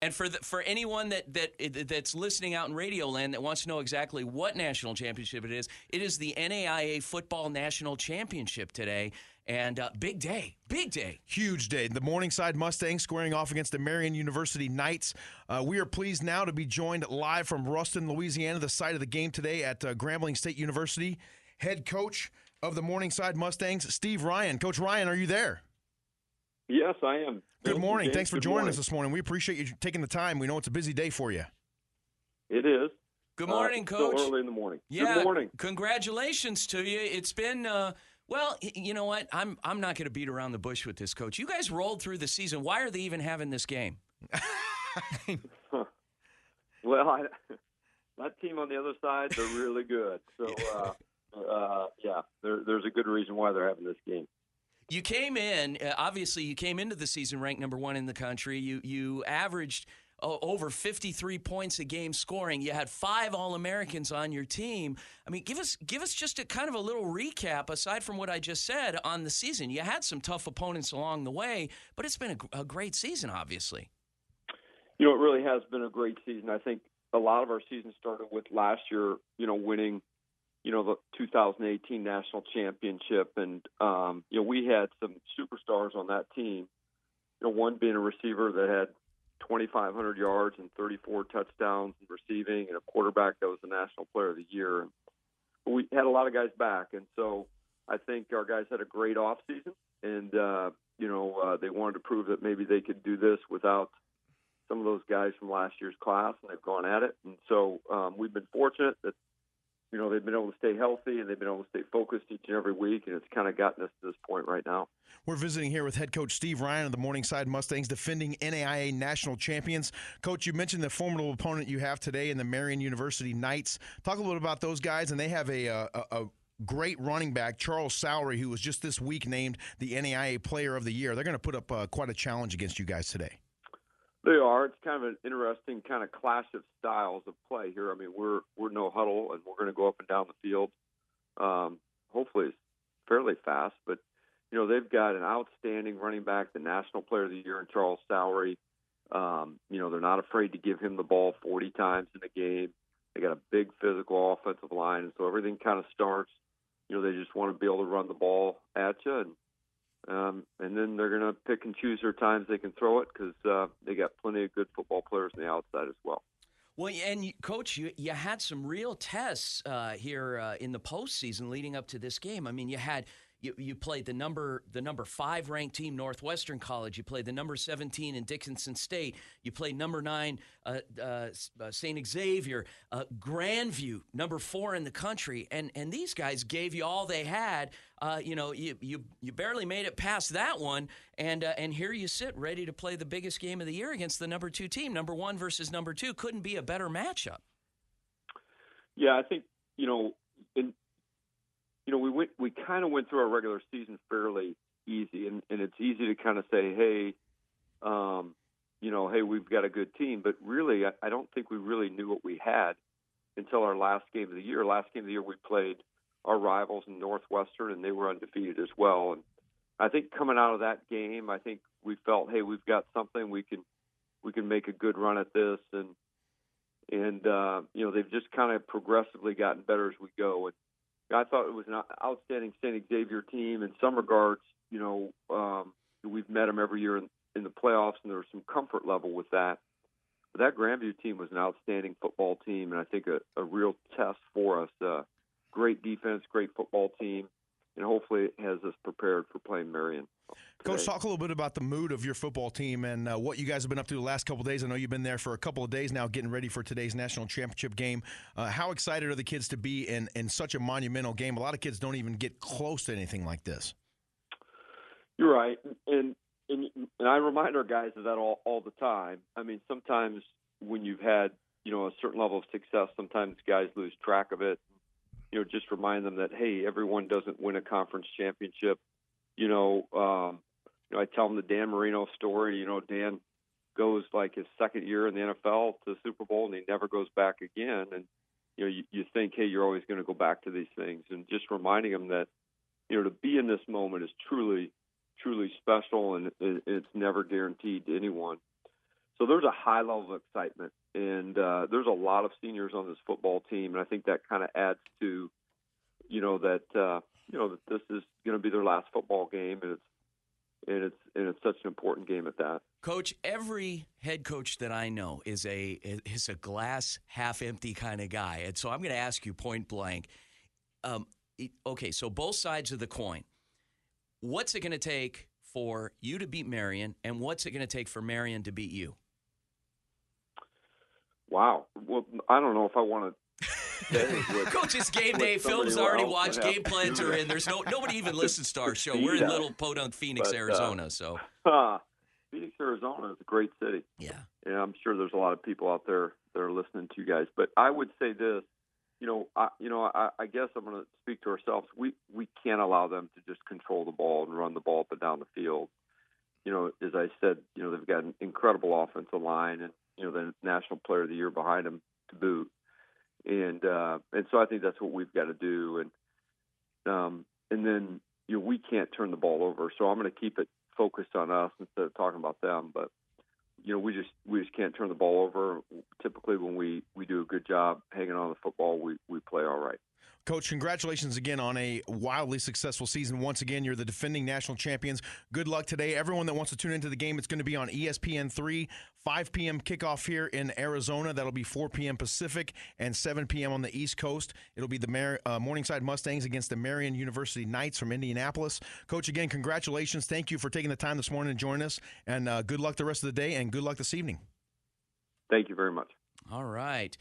And for anyone that's listening out in Radio Land that wants to know exactly what national championship it is the NAIA Football National Championship today. And big day. Huge day. The Morningside Mustangs squaring off against the Marian University Knights. We are pleased now to be joined live from Ruston, Louisiana, the site of the game today at Grambling State University. Head coach of the Morningside Mustangs, Steve Ryan. Coach Ryan, are you there? Yes, I am. Good morning. Thanks for joining us this morning. We appreciate you taking the time. We know it's a busy day for you. It is. Good morning, Coach. Still early in the morning. Yeah, good morning. Congratulations to you. It's been, well, you know what? I'm not going to beat around the bush with this, Coach. You guys rolled through the season. Why are they even having this game? Well, that team on the other side, they're really good. So, yeah, there's a good reason why they're having this game. You came in, obviously, you came into the season ranked number 1 in the country. You averaged over 53 points a game scoring. You had 5 All-Americans on your team. I mean, give us just a kind of a little recap, aside from what I just said, on the season. You had some tough opponents along the way, but it's been a great season, obviously. You know, it really has been a great season. I think a lot of our season started with last year, winning the 2018 national championship. And, we had some superstars on that team, one being a receiver that had 2,500 yards and 34 touchdowns in receiving, and a quarterback that was the National Player of the Year. And we had a lot of guys back. And so I think our guys had a great offseason, and, they wanted to prove that maybe they could do this without some of those guys from last year's class, and they've gone at it. And so we've been fortunate that, they've been able to stay healthy and they've been able to stay focused each and every week, and it's kind of gotten us to this point right now. We're visiting here with head coach Steve Ryan of the Morningside Mustangs, defending NAIA national champions. Coach, you mentioned the formidable opponent you have today in the Marian University Knights. Talk a little bit about those guys, and they have a great running back, Charles Sowery, who was just this week named the NAIA Player of the Year. They're going to put up quite a challenge against you guys today. They are. It's kind of an interesting kind of clash of styles of play here. I mean, we're no huddle, and we're going to go up and down the field. Hopefully, it's fairly fast. But they've got an outstanding running back, the National Player of the Year, in Charles Sowery. They're not afraid to give him the ball 40 times in a game. They got a big physical offensive line, and so everything kind of starts. They just want to be able to run the ball at you, and then they're going to pick and choose their times they can throw it, because they got plenty of good football players on the outside as well. Well, and Coach, you had some real tests here in the postseason leading up to this game. I mean, you played the number 5 ranked team, Northwestern College. You played the number 17 in Dickinson State. You played number 9 St. Xavier, Grandview, number 4 in the country. And these guys gave you all they had. You barely made it past that one, and here you sit ready to play the biggest game of the year against the number 2 team. Number 1 versus number 2 couldn't be a better matchup. Yeah, I think we kind of went through our regular season fairly easy, and it's easy to kind of say, hey, we've got a good team, but really, I don't think we really knew what we had until our last game of the year. Last game of the year, we played our rivals in Northwestern, and they were undefeated as well. And I think coming out of that game, I think we felt, hey, we've got something, we can make a good run at this, and they've just kind of progressively gotten better as we go. And I thought it was an outstanding St. Xavier team in some regards. We've met them every year in the playoffs, and there was some comfort level with that. But that Grandview team was an outstanding football team, and I think a real test for us. Great defense, great football team, and hopefully it has us prepared for playing Marian today. Coach, talk a little bit about the mood of your football team and what you guys have been up to the last couple of days. I know you've been there for a couple of days now getting ready for today's national championship game. How excited are the kids to be in such a monumental game? A lot of kids don't even get close to anything like this. You're right, and I remind our guys of that all the time. I mean, sometimes when you've had a certain level of success, sometimes guys lose track of it. Just remind them that, hey, everyone doesn't win a conference championship. I tell them the Dan Marino story. Dan goes like his second year in the NFL to the Super Bowl, and he never goes back again. And you think, hey, you're always going to go back to these things, and just reminding them that to be in this moment is truly, truly special, and it's never guaranteed to anyone. So there's a high level of excitement, and there's a lot of seniors on this football team, and I think that kind of adds to, that this is going to be their last football game, and it's such an important game at that. Coach, every head coach that I know is a glass half empty kind of guy, and so I'm going to ask you point blank. Okay, so both sides of the coin. What's it going to take for you to beat Marion, and what's it going to take for Marion to beat you? Wow. Well, I don't know if I want to say Coach's game day film's already watched. Game plans are in. There's nobody even listens to our show. We're in Little Podunk, Phoenix, Arizona. So Phoenix, Arizona is a great city. Yeah. And I'm sure there's a lot of people out there that are listening to you guys. But I would say this. I guess I'm going to speak to ourselves. We can't allow them to just control the ball and run the ball up and down the field. As I said, they've got an incredible offensive line, and the National Player of the Year behind them to boot. And so I think that's what we've got to do. And then we can't turn the ball over. So I'm going to keep it focused on us instead of talking about them. But we just can't turn the ball over. Typically, when we do a good job hanging on the football, we play all right. Coach, congratulations again on a wildly successful season. Once again, you're the defending national champions. Good luck today. Everyone that wants to tune into the game, it's going to be on ESPN3, 5 p.m. kickoff here in Arizona. That'll be 4 p.m. Pacific and 7 p.m. on the East Coast. It'll be the Morningside Mustangs against the Marion University Knights from Indianapolis. Coach, again, congratulations. Thank you for taking the time this morning to join us, and good luck the rest of the day, and good luck this evening. Thank you very much. All right.